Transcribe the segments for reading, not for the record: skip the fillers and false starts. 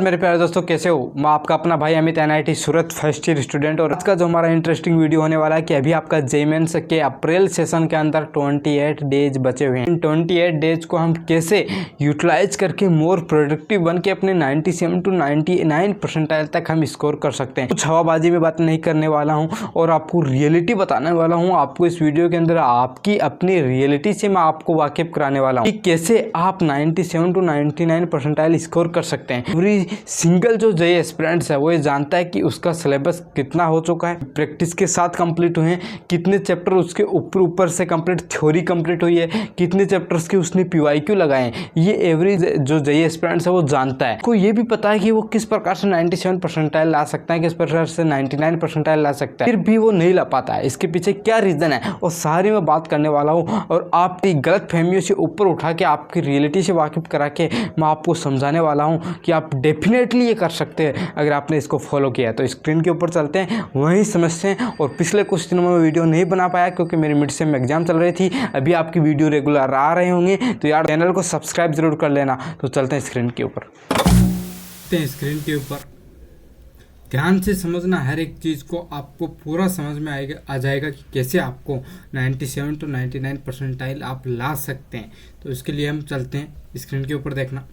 मेरे प्यारे दोस्तों, कैसे हो? मैं आपका अपना भाई अमित, एनआईटी सूरत फर्स्ट ईयर स्टूडेंट। और आज का जो हमारा इंटरेस्टिंग वीडियो होने वाला है कि अभी आपका जेईई मेंस के अप्रैल सेशन के अंदर 28 डेज बचे हुए हैं। इन 28 डेज को हम कैसे यूटिलाइज करके मोर प्रोडक्टिव बन के अपने 97 to 99 परसेंटाइल तक हम स्कोर कर सकते हैं। कुछ हवाबाजी में बात नहीं करने वाला हूँ और आपको रियलिटी बताने वाला हूँ। आपको इस वीडियो के अंदर आपकी अपनी रियलिटी से मैं आपको वाकिफ कराने वाला हूँ कि कैसे आप 97 to 99 परसेंटाइल स्कोर कर सकते हैं। पूरी सिंगल जो जेईई एस्पिरेंट्स है वो ये जानता है कि उसका सिलेबस कितना हो चुका है, प्रैक्टिस के साथ कंप्लीट हुए हैं, कितने चैप्टर उसके ऊपर से कंप्लीट थ्योरी कंप्लीट हुई है, कितने चैप्टर्स के उसने पीवाईक्यू लगाए हैं। ये एवरेज जो जेईई एस्पिरेंट्स है वो जानता है। को ये भी पता है कि वो किस प्रकार से 97 परसेंटाइल ला सकता है, किस प्रकार से 99 परसेंटाइल ला सकता है, फिर भी वो नहीं ला पाता है। इसके पीछे क्या रीज़न है और सारी मैं बात करने वाला हूँ और आपकी गलत फहमियों से ऊपर उठा के आपकी रियलिटी से वाकिफ करा के मैं आपको समझाने वाला हूँ कि आप डेफिनेटली ये कर सकते हैं अगर आपने इसको फॉलो किया। तो स्क्रीन के ऊपर चलते हैं, वहीं समझते हैं। और पिछले कुछ दिनों में वीडियो नहीं बना पाया क्योंकि मेरी मिड सेम एग्जाम चल रही थी। अभी आपकी वीडियो रेगुलर आ रहे होंगे तो यार चैनल को सब्सक्राइब जरूर कर लेना। तो चलते हैं स्क्रीन के ऊपर। स्क्रीन के ऊपर ध्यान से समझना, हर एक चीज़ को आपको पूरा समझ में आ जाएगा कि कैसे आपको 97 to 99 परसेंटाइल आप ला सकते हैं। तो इसके लिए हम चलते हैं, स्क्रीन के ऊपर देखना।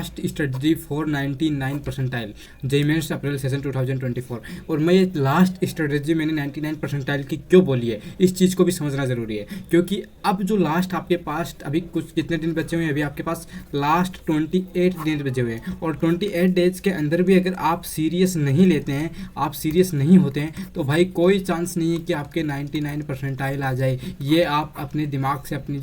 Last strategy for 99 percentile JEE mains April session 2024। और मैं ये लास्ट स्ट्रेटजी मैंने 99 परसेंटाइल की क्यों बोली है, इस चीज़ को भी समझना ज़रूरी है। क्योंकि अब जो लास्ट आपके पास अभी कुछ कितने दिन बचे हुए हैं, अभी आपके पास लास्ट 28 दिन बचे हुए हैं। और 28 डेज के अंदर भी अगर आप सीरियस नहीं लेते हैं, आप सीरियस नहीं होते हैं, तो भाई कोई चांस नहीं है कि आपके 99 परसेंटाइल आ जाए। ये आप अपने दिमाग से अपनी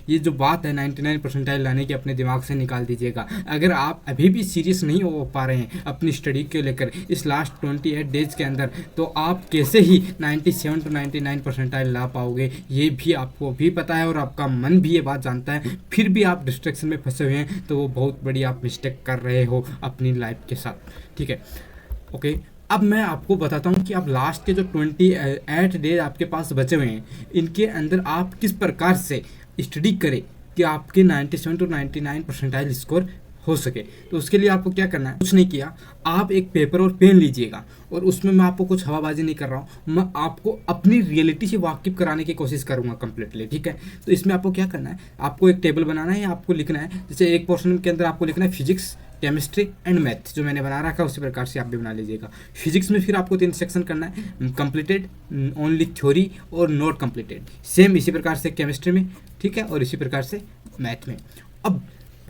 जो बात है 99 परसेंटाइल लाने की अपने दिमाग से निकाल दीजिए। अगर आप अभी भी सीरियस नहीं हो पा रहे हैं अपनी स्टडी को लेकर इस लास्ट 28 डेज के अंदर, तो आप कैसे ही 97 to 99 परसेंटाइल ला पाओगे, ये भी आपको भी पता है और आपका मन भी ये बात जानता है। फिर भी आप डिस्ट्रैक्शन में फंसे हुए हैं, तो वो बहुत बड़ी आप मिस्टेक कर रहे हो अपनी लाइफ के साथ। ठीक है, ओके। अब मैं आपको बताता हूँ कि आप लास्ट के जो 28 डेज आपके पास बचे हुए हैं, इनके अंदर आप किस प्रकार से स्टडी करें कि आपके 97 to 99 परसेंटाइल स्कोर हो सके। तो उसके लिए आपको क्या करना है, कुछ नहीं किया, आप एक पेपर और पेन लीजिएगा। और उसमें मैं आपको कुछ हवाबाजी नहीं कर रहा हूँ, मैं आपको अपनी रियलिटी से वाकिफ कराने की कोशिश करूँगा कम्प्लीटली। ठीक है, तो इसमें आपको क्या करना है, आपको एक टेबल बनाना है, आपको लिखना है। जैसे एक पोर्शन के अंदर आपको लिखना है फिजिक्स, केमिस्ट्री एंड मैथ, जो मैंने बना रखा है उसी प्रकार से आप भी बना लीजिएगा। फिजिक्स में फिर आपको 3 सेक्शन करना है, कंप्लीटेड, ओनली थ्योरी और नॉट कंप्लीटेड। सेम इसी प्रकार से केमिस्ट्री में, ठीक है, और इसी प्रकार से मैथ में। अब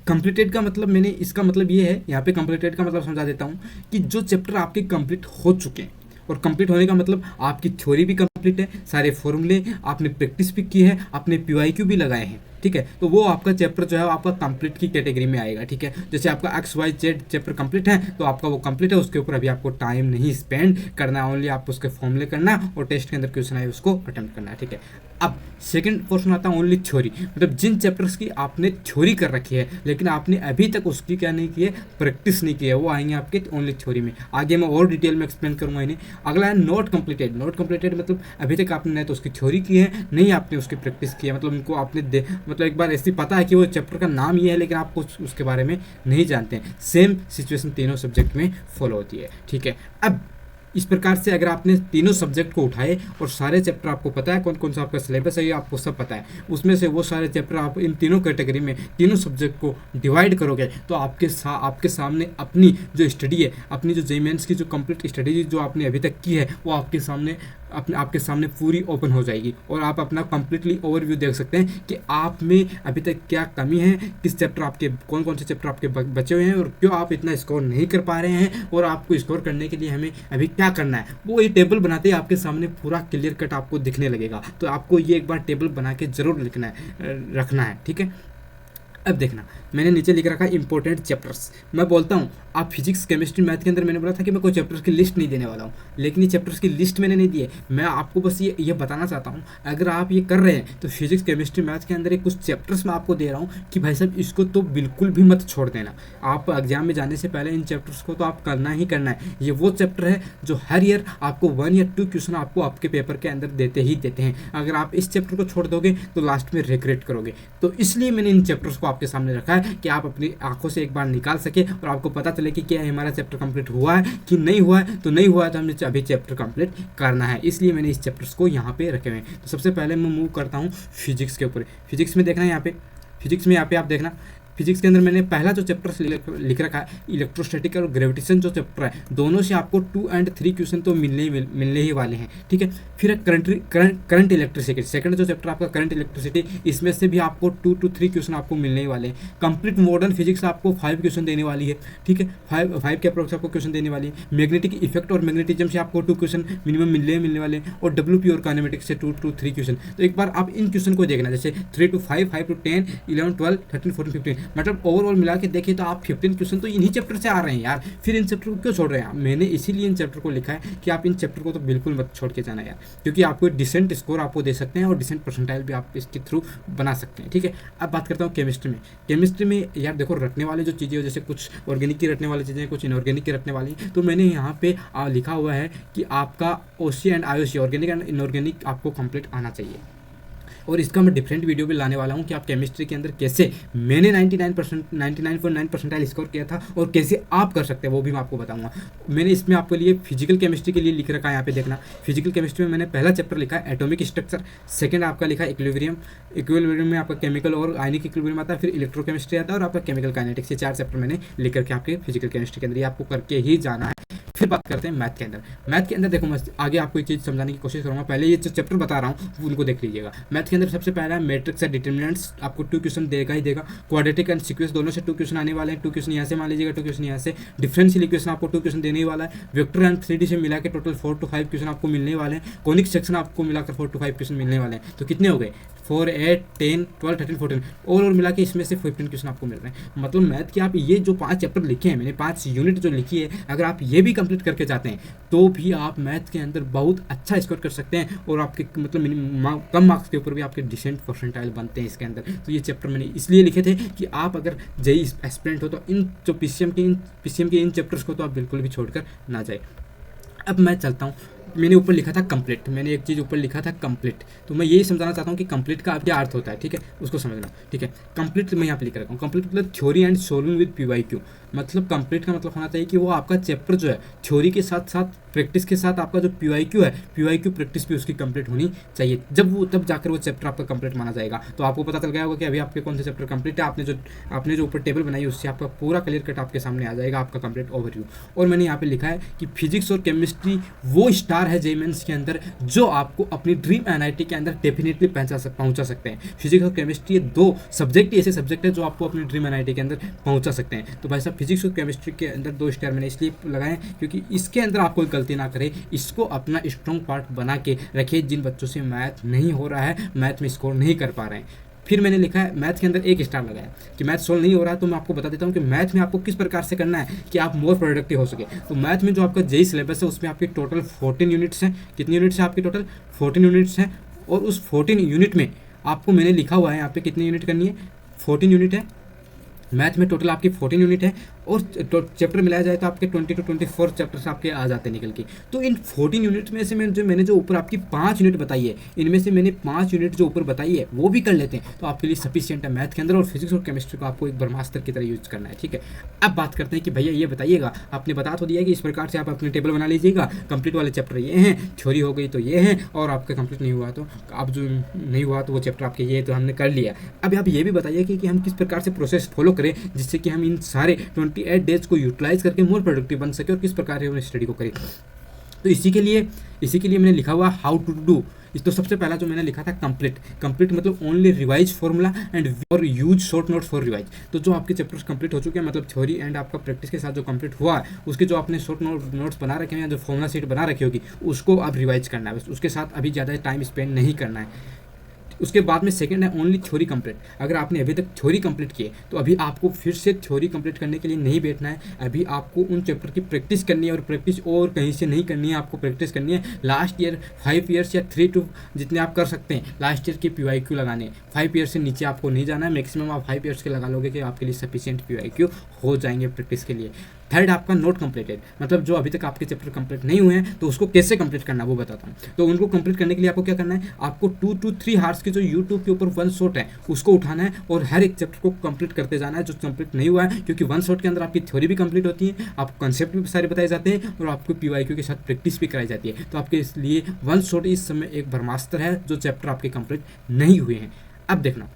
कंप्लीटेड का मतलब मैंने इसका मतलब ये है, यहाँ पे कंप्लीटेड का मतलब समझा देता हूँ कि जो चैप्टर आपके कंप्लीट हो चुके हैं। और कंप्लीट होने का मतलब आपकी थ्योरी भी कंप्लीट है, सारे फॉर्मूले आपने प्रैक्टिस भी की है, आपने पीवाईक्यू भी लगाए हैं। ठीक है, तो वो आपका चैप्टर जो है आपका कंप्लीट की कैटेगरी में आएगा। ठीक है, जैसे आपका XYZ चैप्टर कंप्लीट है तो आपका वो कंप्लीट है, उसके ऊपर अभी आपको टाइम नहीं स्पेंड करना, ओनली आप उसके फॉर्मूले करना और टेस्ट के अंदर क्वेश्चन आए उसको अटेम्प्ट करना है। ठीक है, अब सेकंड पोर्शन आता है ओनली थ्योरी, मतलब जिन चैप्टर्स की आपने थ्योरी कर रखी है लेकिन आपने अभी तक उसकी क्या नहीं की है, प्रैक्टिस नहीं की है, वो आएंगे आपके ओनली थ्योरी में। आगे मैं और डिटेल में एक्सप्लेन करूंगा इन्हें। अगला है नॉट कंप्लीटेड। नॉट कंप्लीटेड मतलब अभी तक आपने नहीं तो उसकी थ्योरी की है, नहीं आपने उसकी प्रैक्टिस की है, मतलब उनको आपने मतलब एक बार ऐसी पता है कि वो चैप्टर का नाम ये है लेकिन आप उसके बारे में नहीं जानते हैं। सेम सिचुएशन तीनों सब्जेक्ट में फॉलो होती है। ठीक है, अब इस प्रकार से अगर आपने तीनों सब्जेक्ट को उठाए और सारे चैप्टर आपको पता है कौन कौन सा आपका सिलेबस है, ये आपको सब पता है, उसमें से वो सारे चैप्टर आप इन तीनों कैटेगरी में तीनों सब्जेक्ट को डिवाइड करोगे तो आपके सामने अपनी जो स्टडी है, अपनी जो जेईई मेंस की जो कंप्लीट स्टडी जो आपने अभी तक की है, वो आपके सामने पूरी ओपन हो जाएगी और आप अपना कंप्लीटली ओवरव्यू देख सकते हैं कि आप में अभी तक क्या कमी है, किस चैप्टर आपके कौन कौन से चैप्टर आपके बचे हुए हैं और क्यों आप इतना स्कोर नहीं कर पा रहे हैं, और आपको स्कोर करने के लिए हमें अभी क्या करना है। वो ये टेबल बनाते ही आपके सामने पूरा क्लियर कट आपको दिखने लगेगा। तो आपको ये एक बार टेबल बना के जरूर रखना है। ठीक है, अब देखना, मैंने नीचे लिख रखा है इंपॉर्टेंट चैप्टर्स। मैं बोलता हूँ आप फिजिक्स, केमिस्ट्री, मैथ के अंदर मैंने बोला था कि मैं कोई चैप्टर्स की लिस्ट नहीं देने वाला हूँ, लेकिन ये चैप्टर्स की लिस्ट मैंने नहीं दी है। मैं आपको बस ये बताना चाहता हूँ, अगर आप ये कर रहे हैं तो फिजिक्स, केमिस्ट्री, मैथ के अंदर एक कुछ चैप्टर्स मैं आपको दे रहा हूँ कि भाई साहब इसको तो बिल्कुल भी मत छोड़ देना। आप एग्जाम में जाने से पहले इन चैप्टर्स को तो आप करना ही करना है। ये वो चैप्टर है जो हर ईयर आपको 1 या 2 क्वेश्चन आपको आपके पेपर के अंदर देते ही देते हैं। अगर आप इस चैप्टर को छोड़ दोगे तो लास्ट में रिग्रेट करोगे। तो इसलिए मैंने इन चैप्टर्स को आपके सामने रखा है है कि आप अपनी आंखों से एक बार निकाल सके और आपको पता चले कि क्या हमारा चैप्टर कंप्लीट हुआ है कि नहीं हुआ है। तो नहीं हुआ है तो हमने अभी चैप्टर कंप्लीट करना है, इसलिए मैंने इस चैप्टर्स को यहाँ पे रखे हुए हैं। तो सबसे पहले मैं मूव करता हूँ फिजिक्स के ऊपर। फिजिक्स में देखना है यहाँ पे, फिजिक्स में यहाँ पे आप देखना, फिजिक्स के अंदर मैंने पहला जो चैप्टर लिख रखा है इलेक्ट्रोस्टैटिक और ग्रेविटेशन जो चैप्टर है, दोनों से आपको 2 और 3 क्वेश्चन तो मिलने ही वाले हैं, ठीक है। फिर करंट इलेक्ट्रिसिटी, सेकंड जो चैप्टर आपका करंट इलेक्ट्रिसिटी, इसमें से भी आपको 2 to 3 क्वेश्चन आपको मिलने ही वाले हैं। कंप्लीट मॉडर्न फिजिक्स आपको 5 क्वेश्चन देने वाली है, ठीक है, 5 के अप्रोक्स आपको क्वेश्चन देने वाली है। मैग्नेटिक इफेक्ट और मैग्नेटिज्म से आपको 2 क्वेश्चन मिनिमम मिलने वाले हैं, और WP और काइनेमेटिक्स से 2 to 3 क्वेश्चन। तो एक बार आप इन क्वेश्चन को देखना, जैसे 3 to 5, 5 to 10, 11, 12, 13, 14, 15, मतलब ओवरऑल मिला के देखिए तो आप 15 क्वेश्चन तो इन्हीं चैप्टर से आ रहे हैं यार। फिर इन चैप्टर को क्यों छोड़ रहे हैं? मैंने इसीलिए इन चैप्टर को लिखा है कि आप इन चैप्टर को तो बिल्कुल मत छोड़ के जाना यार, क्योंकि आपको डिसेंट स्कोर आपको दे सकते हैं और डिसेंट परसेंटाइल भी आप इसके थ्रू बना सकते हैं, ठीक है। अब बात करता हूँ केमिस्ट्री में। केमिस्ट्री में यार देखो, रटने वाले जो चीज़ें, जैसे कुछ ऑर्गेनिक की रटने वाली चीज़ें, कुछ इनऑर्गेनिक की रटने वाली, तो मैंने यहाँ पे लिखा हुआ है कि आपका OC and IOC, organic and inorganic, आपको कंप्लीट आना चाहिए। और इसका मैं डिफरेंट वीडियो भी लाने वाला हूँ कि आप केमिस्ट्री के अंदर कैसे, मैंने 99.9 परसेंटाइल स्कोर किया था और कैसे आप कर सकते हैं वो भी मैं आपको बताऊंगा। मैंने इसमें आपके लिए फिजिकल केमिस्ट्री के लिए लिख रखा है, यहाँ पे देखना। फिजिकल केमिस्ट्री में मैंने पहला चैप्टर लिखा है एटॉमिक स्ट्रक्चर, सेकंड आपका लिखा है इक्विलिब्रियम। इक्विलिब्रियम में आपका केमिकल और आयनिक इक्विलिब्रियम आता है, फिर इलेक्ट्रोकेमिस्ट्री आता है और आपका केमिकल काइनेटिक्स। ये 4 चैप्टर मैंने लिख करके आपके फिजिकल केमिस्ट्री के अंदर ये आपको करके ही जाना है। फिर बात करते हैं मैथ के अंदर। मैथ के अंदर देखो, मैं आगे आपको एक चीज़ समझाने की कोशिश करूँगा, पहले ये जो चैप्टर बता रहा हूँ उनको देख लीजिएगा। मैथ के अंदर सबसे पहला है मैट्रिक्स एंड डिटरमिनेंट्स, आपको 2 क्वेश्चन देगा ही देगा। क्वाड्रेटिक एंड सीक्वेंस दोनों से 2 क्वेश्चन आने वाले हैं, 2 क्वेश्चन यहाँ से मान लीजिएगा, 2 क्वेश्चन यहाँ से। डिफरेंशियल इक्वेशन आपको 2 क्वेश्चन देने ही वाला है। वेक्टर एंड 3D से मिला के टोटल 4 to 5 क्वेश्चन आपको मिलने वाले हैं। कॉनिक सेक्शन आपको मिलाकर 4 to 5 क्वेश्चन मिलने वाले हैं। तो कितने हो गए? 4, 8, 10, 12, 13, 14 और मिला के इसमें से 15 क्वेश्चन आपको मिल रहे हैं। मतलब मैथ के आप ये जो 5 चैप्टर लिखे हैं मैंने, 5 यूनिट जो लिखी है, अगर आप ये भी कंप्लीट करके जाते हैं तो भी आप मैथ के अंदर बहुत अच्छा स्कोर कर सकते हैं और आपके मतलब कम मार्क्स के ऊपर भी आपके डिसेंट परसेंटाइल बनते हैं इसके अंदर। तो ये चैप्टर मैंने इसलिए लिखे थे कि आप अगर जेईई एस्पिरेंट हो तो इन जो पीसीएम के इन चैप्टर्स को तो आप बिल्कुल भी छोड़कर ना जाए। अब मैं चलता हूँ, मैंने ऊपर लिखा था कंप्लीट, मैंने एक चीज़ ऊपर लिखा था कंप्लीट, तो मैं यही समझाना चाहता हूँ कि कंप्लीट का क्या अर्थ होता है, ठीक है, उसको समझना, ठीक है। कंप्लीट मैं यहाँ पे लिख रखा हूँ, कंप्लीट मतलब theory and solving with PYQ। मतलब कंप्लीट का मतलब होना चाहिए कि वो आपका चैप्टर जो है थ्योरी के साथ साथ प्रैक्टिस के साथ आपका जो PYQ है, PYQ प्रैक्टिस भी उसकी कंप्लीट होनी चाहिए। तब जाकर वो चैप्टर आपका कंप्लीट माना जाएगा। तो आपको पता चल गया होगा कि अभी आपके कौन से चैप्टर कंप्लीट है। आपने जो ऊपर टेबल बनाई उससे आपका पूरा क्लियर कट आपके सामने आ जाएगा, आपका कंप्लीट ओवरव्यू। और मैंने यहाँ पे लिखा है कि फिजिक्स और केमिस्ट्री वो स्टार है जेईई मेंस के अंदर जो आपको अपनी ड्रीम NIT के अंदर डेफिनेटली पहुंचा सकते हैं। फिजिक्स और केमिस्ट्री, ये 2 सब्जेक्ट ऐसे सब्जेक्ट है जो आपको अपनी ड्रीम NIT के अंदर पहुंचा सकते हैं। तो भाई साहब, फिजिक्स और केमिस्ट्री के अंदर 2 स्टार मैंने इसलिए लगाए क्योंकि इसके अंदर आप कोई गलती ना करें, इसको अपना स्ट्रॉन्ग पार्ट बना के रखिए। जिन बच्चों से मैथ नहीं हो रहा है, मैथ में स्कोर नहीं कर पा रहे हैं, फिर मैंने लिखा है मैथ के अंदर 1 स्टार लगाया कि मैथ सोल्व नहीं हो रहा है। तो मैं आपको बता देता हूँ कि मैथ में आपको किस प्रकार से करना है कि आप मोर प्रोडक्टिव हो सके। तो मैथ में जो आपका जेईई सिलेबस है उसमें आपके टोटल 14 यूनिट्स हैं। कितनी यूनिट्स हैं आपकी? टोटल 14 यूनिट्स हैं। और उस 14 यूनिट में आपको मैंने लिखा हुआ है यहाँ पे कितनी यूनिट करनी है, 14 यूनिट है। मैथ में टोटल आपकी 14 यूनिट है और चैप्टर मिलाया जाए तो आपके 20 to 24 चैप्टर्स आपके आ जाते हैं निकल के। तो इन 14 यूनिट में से मैंने जो ऊपर आपकी 5 यूनिट बताई है, इनमें से मैंने 5 यूनिट जो ऊपर बताई है वो भी कर लेते हैं तो आपके लिए सफिशिएंट है मैथ के अंदर। और फिजिक्स और केमिस्ट्री को आपको एक ब्रह्मास्त्र की तरह यूज करना है, ठीक है। अब बात करते हैं कि भैया ये बताइएगा, आपने बता तो दिया कि इस प्रकार से आप अपने टेबल बना लीजिएगा, कंप्लीट वाले चैप्टर ये हैं, थ्योरी हो गई तो ये हैं, और आपका कंप्लीट नहीं हुआ तो आप जो नहीं हुआ तो वो चैप्टर आपके ये तो हमने कर लिया। अब आप ये भी बताइए कि हम किस प्रकार से प्रोसेस फॉलो करें जिससे कि हम इन सारे 28 डेज को यूटिलाइज करके मोर प्रोडक्टिव बन सके और किस प्रकार से अपनी स्टडी को करें। तो इसी के लिए मैंने लिखा हुआ हाउ टू डू। तो सबसे पहला जो मैंने लिखा था कंप्लीट मतलब ओनली रिवाइज फॉर्मूला एंड और use short notes for revise. तो जो आपके चैप्टर्स कंप्लीट हो चुके हैं, मतलब थ्योरी एंड आपका प्रैक्टिस के साथ जो कंप्लीट हुआ है, उसके जो आपने शॉर्ट नोट्स बना रखे हैं या जो फॉर्मूला शीट बना रखी होगी उसको आप रिवाइज करना है, बस उसके साथ अभी ज़्यादा टाइम स्पेंड नहीं करना है। उसके बाद में सेकंड है ओनली थ्योरी कंप्लीट। अगर आपने अभी तक थ्योरी कंप्लीट किए तो अभी आपको फिर से थ्योरी कंप्लीट करने के लिए नहीं बैठना है, अभी आपको उन चैप्टर की प्रैक्टिस करनी है। और प्रैक्टिस और कहीं से नहीं करनी है, आपको प्रैक्टिस करनी है। लास्ट ईयर 5 ईयर्स या 3 to जितने आप कर सकते हैं लास्ट ईयर के PYQ लगाने। 5 ईयर्स से नीचे आपको नहीं जाना है, मैक्सिमम आप 5 ईयर्स के लगा लोगे कि आपके लिए सफिशिएंट PYQ हो जाएंगे प्रैक्टिस के लिए। थर्ड आपका नोट कंप्लीटेड, मतलब जो अभी तक आपके चैप्टर कंप्लीट नहीं हुए हैं तो उसको कैसे कंप्लीट करना वो बताता हूँ। तो उनको कंप्लीट करने के लिए आपको क्या करना है, आपको 2 to 3 आवर्स की जो यूट्यूब के ऊपर वन शॉट है उसको उठाना है और हर एक चैप्टर को कंप्लीट करते जाना है जो कंप्लीट नहीं हुआ है, क्योंकि वन शॉट के अंदर आपकी थ्योरी भी कंप्लीट होती है, आपको कंसेप्ट भी सारे बताए जाते हैं और आपको पीवाईक्यू के साथ प्रैक्टिस भी कराई जाती है। तो आपके इसलिए वन शॉट इस समय एक ब्रह्मास्त्र है जो चैप्टर आपके कंप्लीट नहीं हुए हैं। अब देखना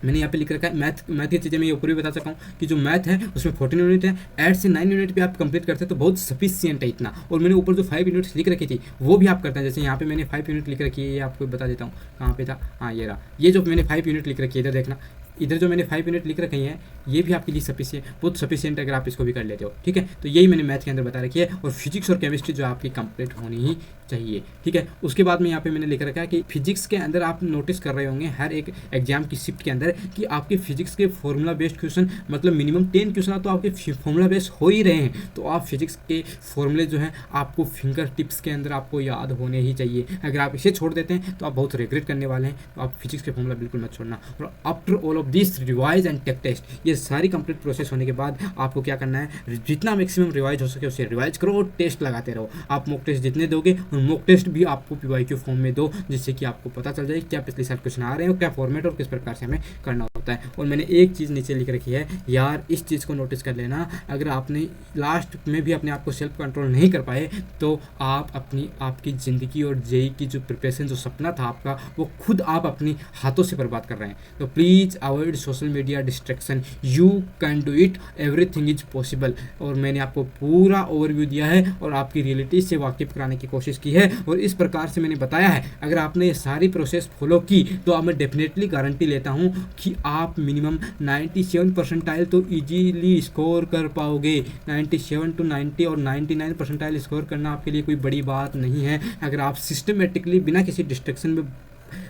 मैंने यहाँ पे लिख रखा है मैथ की चीज़ें मैं ये ऊपर भी बता सकता हूँ कि जो मैथ है उसमें 14 यूनिट है, 8 से 9 यूनिट पे आप कंप्लीट करते हैं तो बहुत सफिशियंट है इतना। और मैंने ऊपर जो 5 यूनिट्स लिख रखी थी वो भी आप करते हैं, जैसे यहाँ पे मैंने 5 यूनिट लिख रखी है, ये आपको बता देता हूँ कहाँ पे था, हाँ ये रहा, ये जो मैंने 5 यूनिट लिख रखी है इधर देखना, इधर जो मैंने 5 यूनिट लिख रखी हैं ये भी आपके लिए सफिशिएंट, बहुत सफिशिएंट है अगर आप इसको भी कर लेते हो, ठीक है। तो यही मैंने मैथ के अंदर बता रखी है और फिजिक्स और केमिस्ट्री जो आपकी कंप्लीट होनी ही चाहिए, ठीक है। उसके बाद में यहाँ पे मैंने लिख रखा है कि फिजिक्स के अंदर आप नोटिस कर रहे होंगे हर एक एग्जाम की शिफ्ट के अंदर कि आपके फिजिक्स के फॉर्मूला बेस्ड क्वेश्चन मतलब मिनिमम 10 क्वेश्चन तो आपके फॉर्मूला बेस्ड हो ही रहे हैं। तो आप फिजिक्स के फॉर्मूले जो हैं आपको फिंगर टिप्स के अंदर आपको याद होने ही चाहिए। अगर आप इसे छोड़ देते हैं तो आप बहुत रिग्रेट करने वाले हैं। तो आप फिजिक्स के फॉर्मूला बिल्कुल मत छोड़ना। और after all of this revise and take test, ये सारी कंप्लीट प्रोसेस होने के बाद आपको क्या करना है, जितना मैक्सिमम रिवाइज हो सके उसे रिवाइज करो और टेस्ट लगाते रहो। आप मॉक टेस्ट जितने दोगे और मॉक टेस्ट भी आपको पीवाईक्यू फॉर्म में दो, जिससे कि आपको पता चल जाए क्या पिछले साल क्वेश्चन आ रहे हैं, क्या फॉर्मेट और किस प्रकार से हमें करना होता है। और मैंने एक चीज़ नीचे लिख रखी है यार, इस चीज़ को नोटिस कर लेना, अगर आपने लास्ट में भी अपने आप को सेल्फ कंट्रोल नहीं कर पाए तो आप आपकी ज़िंदगी और जेई की जो प्रिपरेशन जो सपना था आपका वो खुद आप अपनी हाथों से बर्बाद कर रहे हैं। तो please avoid social media distraction, you can do it, everything is possible. और मैंने आपको पूरा ओवरव्यू दिया है और आपकी रियलिटी से वाकिफ कराने की कोशिश की है और इस प्रकार से मैंने बताया है। अगर आपने ये सारी प्रोसेस फॉलो की तो अब मैं डेफिनेटली गारंटी लेता हूँ कि आप मिनिमम 97 परसेंटाइल तो इजीली स्कोर कर पाओगे। 97 to 90 और 99 परसेंटाइल स्कोर करना आपके लिए कोई बड़ी बात नहीं है। अगर आप सिस्टमेटिकली बिना किसी डिस्ट्रैक्शन में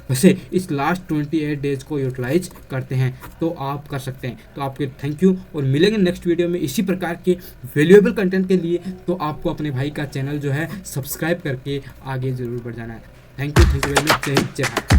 वैसे इस लास्ट 28 डेज को यूटिलाइज करते हैं तो आप कर सकते हैं। तो आपके थैंक यू और मिलेंगे नेक्स्ट वीडियो में इसी प्रकार के वैल्यूएबल कंटेंट के लिए। तो आपको अपने भाई का चैनल जो है सब्सक्राइब करके आगे ज़रूर बढ़ जाना है। Thank you very much. जय हिंद, जय भारत।